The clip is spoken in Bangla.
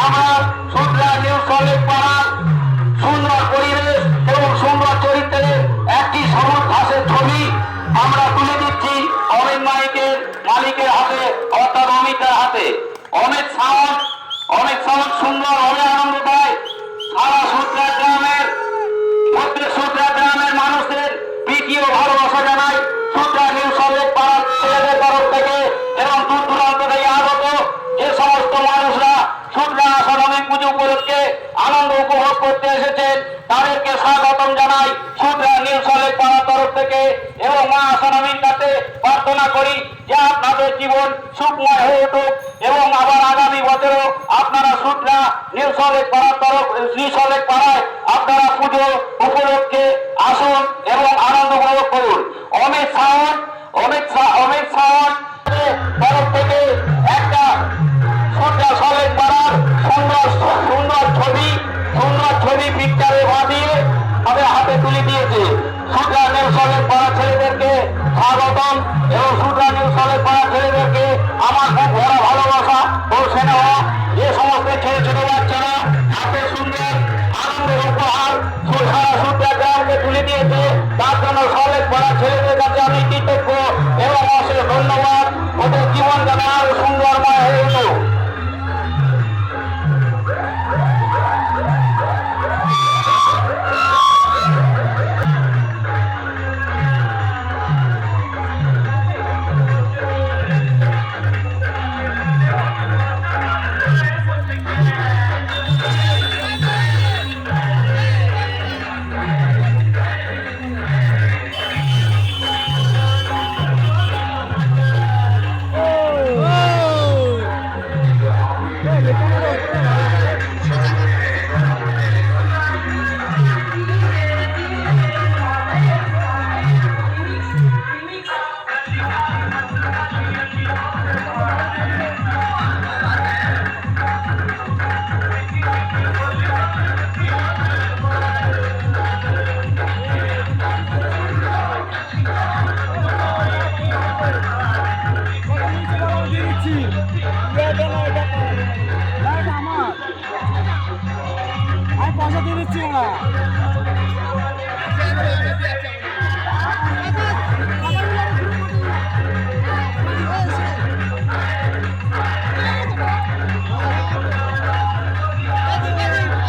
আমরা সুতরাং নিউ সল্টলেক পাড়ার সুন্দর পরিবেশ এবং সুন্দর চরিত্রের একটি সবুজ ঘাসের ছবি আমরা তুলে দিচ্ছি অমিত মালিকের হাতে, অর্থাৎ অমিতের হাতে। অমিত সাউন্ড সুন্দরভাবে আনন্দ দেয়। সারা সুতরা গ্রামের প্রত্যেক সুতরা গ্রামের মানুষদের প্রীতি ও ভালোবাসা জানায় সুতরা নিউ সল্টলেক পাড়ার ছেলেদের তরফ থেকে এবং দূর দূরান্ত থেকে আগত যে সমস্ত মানুষরা সুতরা আষাঢ়ী পুজো উপলক্ষে আনন্দ উপভোগ করতে এসেছেন তাদেরকে স্বাগতম জানাই সুতরা নিউ সল্টলেক পাড়ার তরফ থেকে এবং মা আষাঢ়ীর কাছে প্রার্থনা করি যে আপনাদের জীবন সুখময় হয়ে উঠুক এবং আবার আগামী বছরও আপনারা সুতরা নিউ সল্টলেক পাড়ায় আপনারা পুজো উপলক্ষে আসুন এবং আনন্দ উপভোগ করুন। অমিত সাউন্ড তরফ থেকে একটা সুতরা সল্টলেক পাড়ার সুন্দর ছবি পিকচারে বাঁধিয়ে আমাদের হাতে তুলে দিয়েছে। সুতরা নিউ সল্টলেক পাড়ার ছেলেদেরকে স্বাগতম এবং সুতরা নিউ সল্টলেক পাড়ার ছেলেদেরকে আমার খুব বড় ভালোবাসা ও স্নেহ। যে সমস্ত ছোট বাচ্চারা হাতে সুন্দর আনন্দের উপহার সারা সুতরা গ্রামকে তুলে দিয়েছে তার জন্য সল্টলেক পাড়ার ছেলেদের কাছে আমি কৃতজ্ঞ এবং অশেষ ধন্যবাদ। ওদের জীবন যেন আরো সুন্দরময় হয়ে উঠুক। পয়সা দিয়ে দিচ্ছি আমরা।